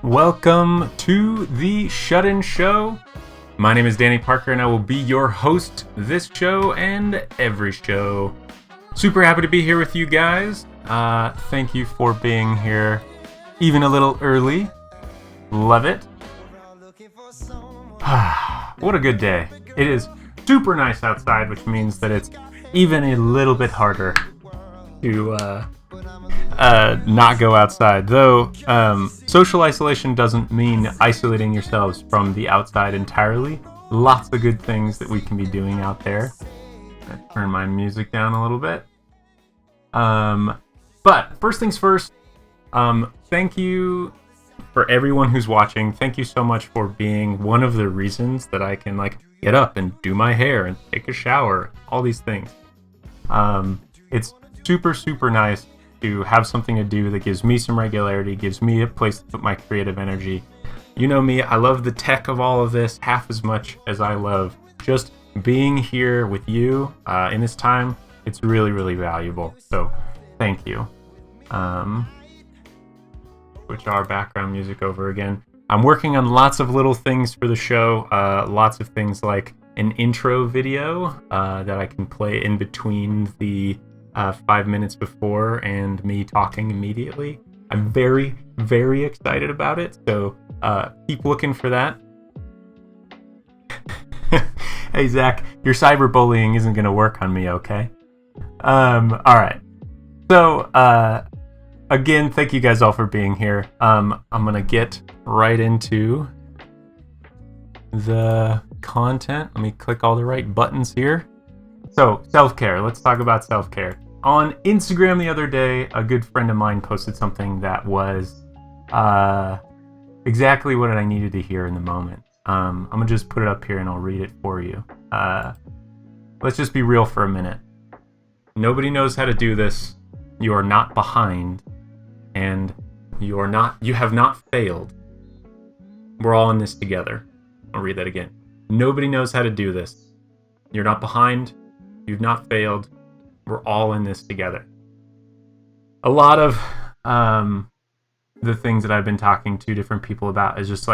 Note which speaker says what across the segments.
Speaker 1: Welcome to the Shut-In Show. My name is Danny Parker and I will be your host this show and every show. Super happy to be here with you guys. Thank you for being here even a little early. Love it. What a good day. It is super nice outside, which means that it's even a little bit harder to not go outside. Though social isolation doesn't mean isolating yourselves from the outside entirely. Lots of good things that we can be doing out there. I'll turn my music down a little bit. But first things first, thank you for everyone who's watching. Thank you so much for being one of the reasons that I can get up and do my hair and take a shower, all these things. It's super nice to have something to do that gives me some regularity, gives me a place to put my creative energy. You know me, I love the tech of all of this half as much as I love just being here with you in this time. It's really valuable. So thank you. Switch our background music over again. I'm working on lots of little things for the show. Lots of things like an intro video that I can play in between the 5 minutes before and me talking immediately. I'm very excited about it, so keep looking for that. Hey Zach, your cyberbullying isn't going to work on me, okay? Alright. So, again, thank you guys all for being here. I'm going to get right into the content. Let me click all the right buttons here. So, self-care. Let's talk about self-care. On Instagram the other day, a good friend of mine posted something that was exactly what I needed to hear in the moment. I'm going to just put it up here and I'll read it for you. Let's just be real for a minute. Nobody knows how to do this. You are not behind. And you have not failed. We're all in this together. I'll read that again. Nobody knows how to do this. You're not behind. You've not failed. We're all in this together. A lot of the things that I've been talking to different people about is just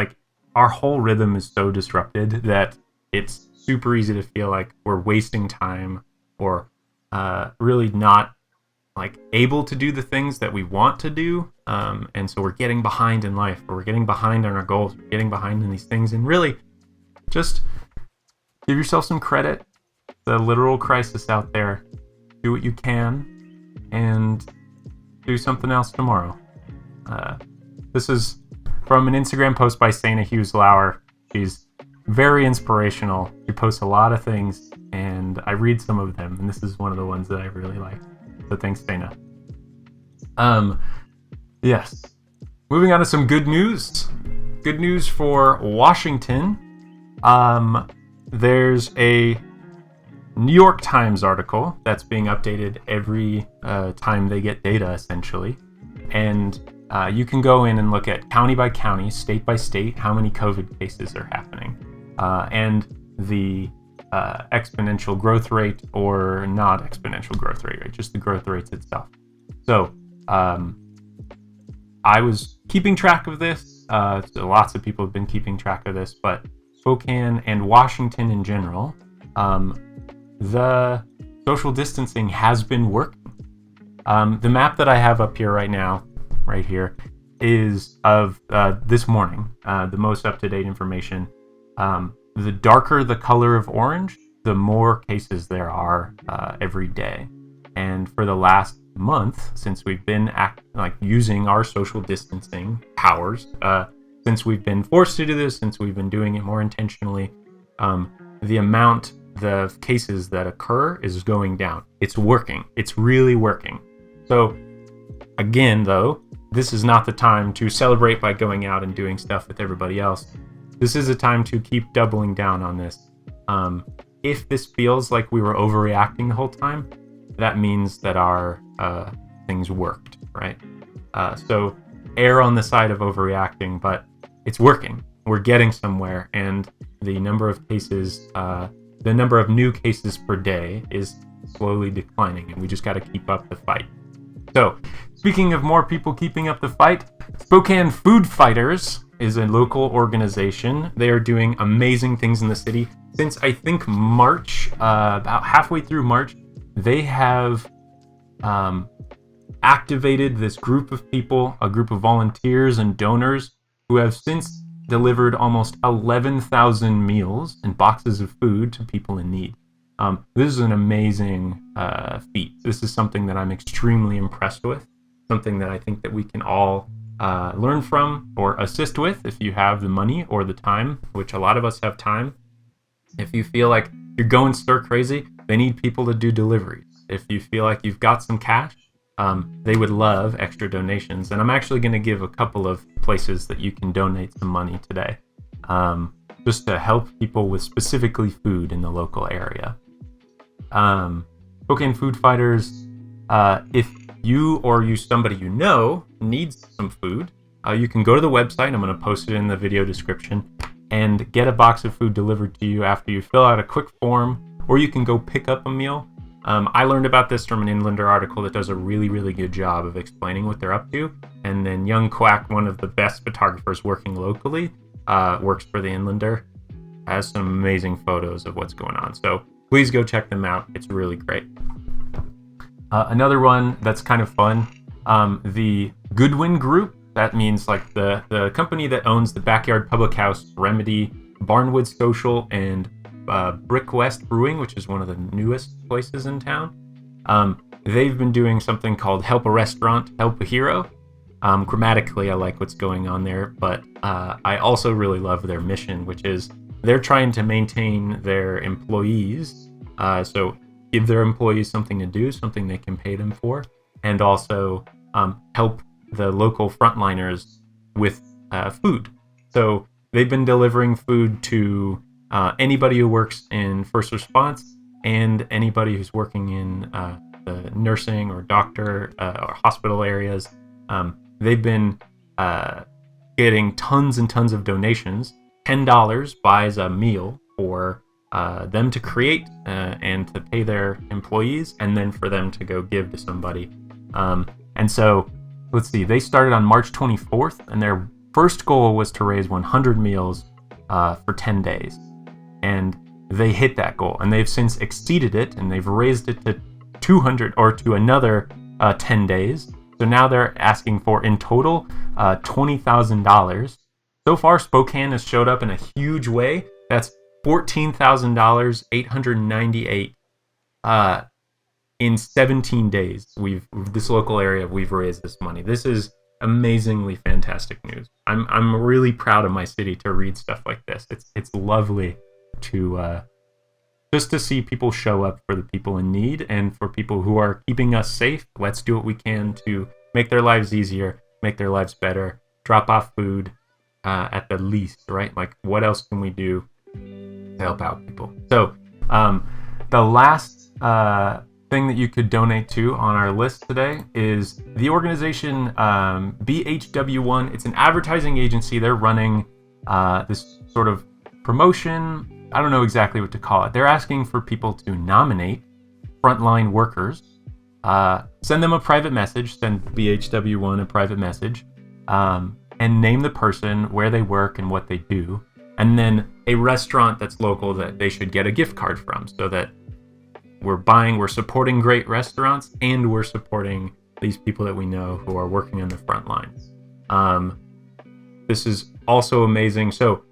Speaker 1: our whole rhythm is so disrupted that it's super easy to feel like we're wasting time or really not able to do the things that we want to do. And so we're getting behind in life, or we're getting behind on our goals, we're getting behind in these things, and really just give yourself some credit. The literal crisis out there. Do what you can and do something else tomorrow. This is from an Instagram post by Sana Hughes Lauer. She's very inspirational. She posts a lot of things and I read some of them, and this is one of the ones that I really like. So thanks, Sana. Yes. Moving on to some good news. Good news for Washington. There's a New York Times article that's being updated every time they get data, essentially. And you can go in and look at county by county, state by state, how many COVID cases are happening. And the exponential growth rate, or not exponential growth rate, right? Just the growth rates itself. So I was keeping track of this. So lots of people have been keeping track of this, but Spokane and Washington in general, the social distancing has been working. The map that I have up here right now, right here, is of this morning, the most up-to-date information. The darker the color of orange, the more cases there are every day. And for the last month, since we've been using our social distancing powers, since we've been forced to do this, since we've been doing it more intentionally, the cases that occur is going down. It's working. It's really working. So again, though, this is not the time to celebrate by going out and doing stuff with everybody else. This is a time to keep doubling down on this. If this feels like we were overreacting the whole time, that means that our things worked, right? So err on the side of overreacting, but it's working. We're getting somewhere, and the number of cases, the number of new cases per day is slowly declining, and we just got to keep up the fight. So, speaking of more people keeping up the fight, Spokane Food Fighters is a local organization. They are doing amazing things in the city. Since I think March, about halfway through March, they have activated this group of people, a group of volunteers and donors who have since delivered almost 11,000 meals and boxes of food to people in need. This is an amazing feat. This is something that I'm extremely impressed with, something that I think that we can all learn from or assist with if you have the money or the time, which a lot of us have time. If you feel like you're going stir crazy, they need people to do deliveries. If you feel like you've got some cash, they would love extra donations. And I'm actually going to give a couple of places that you can donate some money today, just to help people with specifically food in the local area. Spokane Food Fighters, if you or somebody you know needs some food, you can go to the website, and I'm going to post it in the video description, and get a box of food delivered to you after you fill out a quick form, or you can go pick up a meal. I learned about this from an Inlander article that does a really, really good job of explaining what they're up to. And then Young Quack, one of the best photographers working locally, works for the Inlander, has some amazing photos of what's going on. So please go check them out. It's really great. Another one that's kind of fun, the Goodwin Group. That means like the company that owns the Backyard Public House, Remedy, Barnwood Social, and Brick West Brewing, which is one of the newest places in town. They've been doing something called Help a Restaurant, Help a Hero. Grammatically, I like what's going on there, but I also really love their mission, which is they're trying to maintain their employees, so give their employees something to do, something they can pay them for, and also help the local frontliners with food. So they've been delivering food to anybody who works in first response and anybody who's working in the nursing or doctor or hospital areas. They've been getting tons and tons of donations. $10 buys a meal for them to create and to pay their employees, and then for them to go give to somebody. And so, let's see, they started on March 24th, and their first goal was to raise 100 meals for 10 days. And they hit that goal, and they've since exceeded it, and they've raised it to 200 or to another 10 days. So now they're asking for, in total, $20,000. So far, Spokane has showed up in a huge way. That's $14,000, 898 in 17 days. This local area, we've raised this money. This is amazingly fantastic news. I'm really proud of my city to read stuff like this. It's lovely to just to see people show up for the people in need and for people who are keeping us safe. Let's do what we can to make their lives easier, make their lives better, drop off food at the least, right? Like, what else can we do to help out people? So the last thing that you could donate to on our list today is the organization BHW1. It's an advertising agency. They're running this sort of promotion. I don't know exactly what to call it. They're asking for people to nominate frontline workers. Send them a private message. Send BHW1 a private message. And name the person, where they work, and what they do. And then a restaurant that's local that they should get a gift card from, so that we're supporting great restaurants, and we're supporting these people that we know who are working on the front lines. This is also amazing. So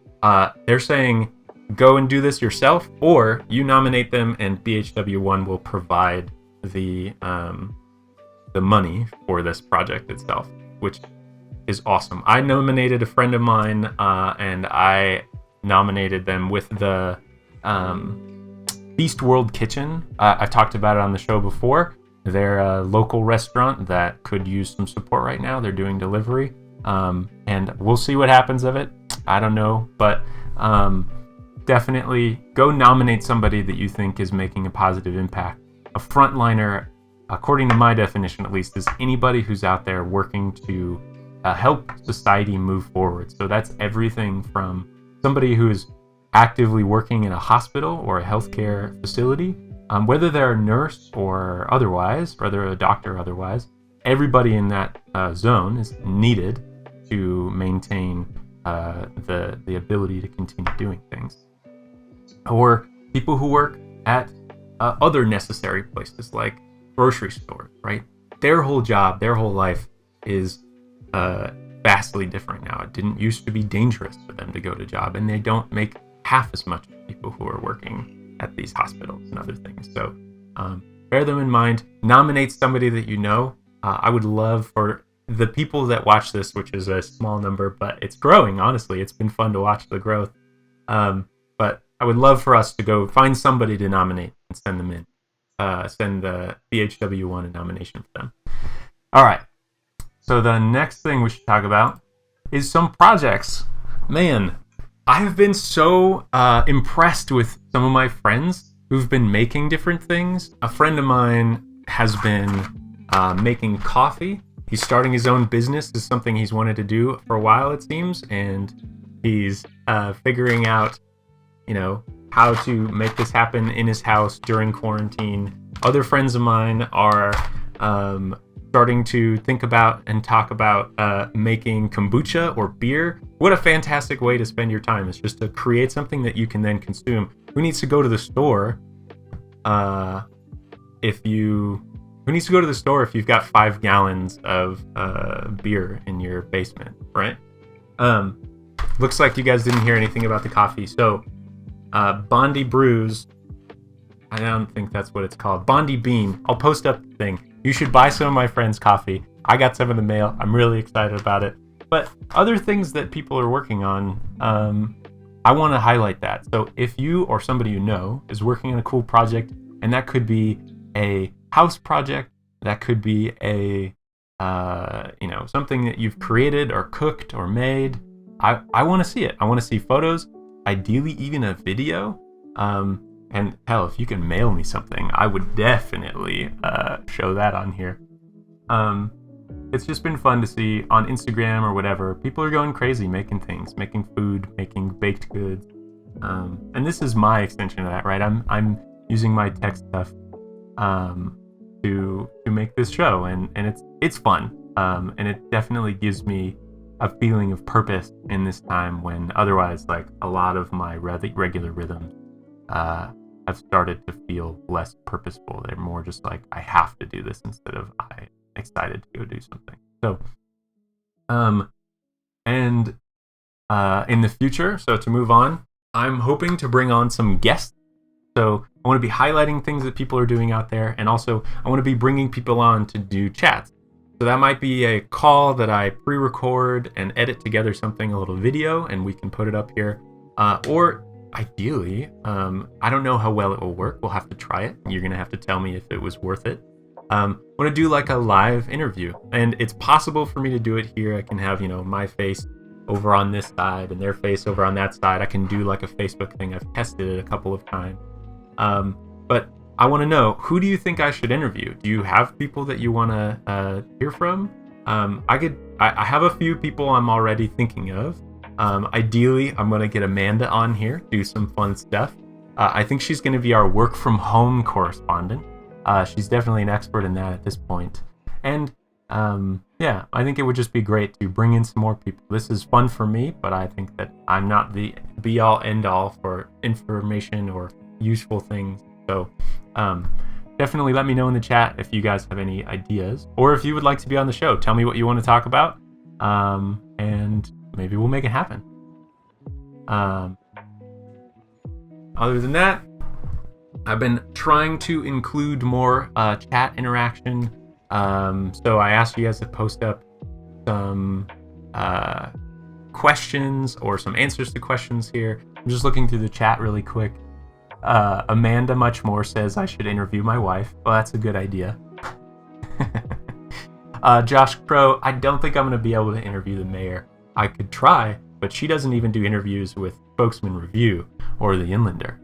Speaker 1: they're saying, go and do this yourself, or you nominate them and BHW1 will provide the money for this project itself, which is awesome. I nominated a friend of mine, and I nominated them with the Feast World Kitchen. I've talked about it on the show before. They're a local restaurant that could use some support right now. They're doing delivery, and we'll see what happens of it. I don't know, but definitely go nominate somebody that you think is making a positive impact. A frontliner, according to my definition at least, is anybody who's out there working to help society move forward. So that's everything from somebody who is actively working in a hospital or a healthcare facility, whether they're a nurse or otherwise, whether a doctor or otherwise. Everybody in that zone is needed, to maintain the ability to continue doing things. Or people who work at other necessary places like grocery stores, right? Their whole job, their whole life is vastly different now. It didn't used to be dangerous for them to go to job, and they don't make half as much as people who are working at these hospitals and other things. So bear them in mind. Nominate somebody that you know. I would love for the people that watch this, which is a small number, but it's growing, honestly. It's been fun to watch the growth. But I would love for us to go find somebody to nominate and send them in. Send the BHW1 a nomination for them. All right. So the next thing we should talk about is some projects. Man, I have been so impressed with some of my friends who've been making different things. A friend of mine has been making coffee. He's starting his own business. This is something he's wanted to do for a while, it seems, and he's figuring out, how to make this happen in his house during quarantine. Other friends of mine are starting to think about and talk about making kombucha or beer. What a fantastic way to spend your time, is just to create something that you can then consume. Who needs to go to the store if you've got 5 gallons of beer in your basement, right? Looks like you guys didn't hear anything about the coffee. So Bondi Brews, I don't think that's what it's called. Bondi Bean. I'll post up the thing. You should buy some of my friends' coffee. I got some in the mail. I'm really excited about it. But other things that people are working on, I want to highlight that. So if you or somebody you know is working on a cool project, and that could be a house project, that could be a something that you've created or cooked or made, I want to see it. I want to see photos, ideally even a video. And hell, if you can mail me something, I would definitely show that on here. It's just been fun to see on Instagram or whatever. People are going crazy making things, making food, making baked goods. And this is my extension of that, right? I'm using my tech stuff to make this show, and it's fun. And it definitely gives me a feeling of purpose in this time when otherwise, like, a lot of my regular rhythms have started to feel less purposeful. They're more just like, I have to do this instead of I'm excited to go do something. So, in the future, so to move on, I'm hoping to bring on some guests. So I want to be highlighting things that people are doing out there, and also I want to be bringing people on to do chats. So that might be a call that I pre-record and edit together something, a little video, and we can put it up here. Or ideally, I don't know how well it will work. We'll have to try it. You're going to have to tell me if it was worth it. I want to do like a live interview, and it's possible for me to do it here. I can have, my face over on this side and their face over on that side. I can do like a Facebook thing. I've tested it a couple of times. But I want to know, who do you think I should interview? Do you have people that you want to hear from? I have a few people I'm already thinking of. Ideally, I'm going to get Amanda on here, do some fun stuff. I think she's going to be our work from home correspondent. She's definitely an expert in that at this point. And I think it would just be great to bring in some more people. This is fun for me, but I think that I'm not the be-all, end-all for information or useful things. So definitely let me know in the chat if you guys have any ideas, or if you would like to be on the show. Tell me what you want to talk about, and maybe we'll make it happen. Other than that, I've been trying to include more chat interaction. So I asked you guys to post up some questions or some answers to questions here. I'm just looking through the chat really quick. Amanda Muchmore says I should interview my wife. Well, that's a good idea. Josh Crow, I don't think I'm going to be able to interview the mayor. I could try, but she doesn't even do interviews with Spokesman Review or the Inlander.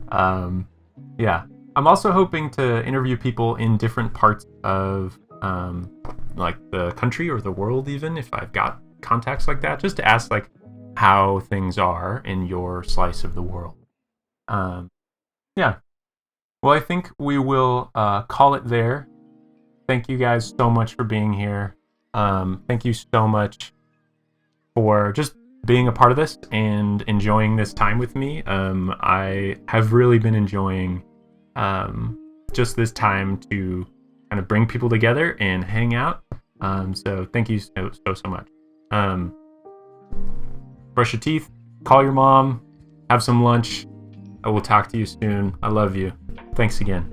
Speaker 1: I'm also hoping to interview people in different parts of like the country or the world, even if I've got contacts like that, just to ask like how things are in your slice of the world. Well, I think we will call it there. Thank you guys so much for being here. Thank you so much for just being a part of this and enjoying this time with me. I have really been enjoying just this time to kind of bring people together and hang out. So thank you so much. Brush your teeth, call your mom, have some lunch. I will talk to you soon. I love you. Thanks again.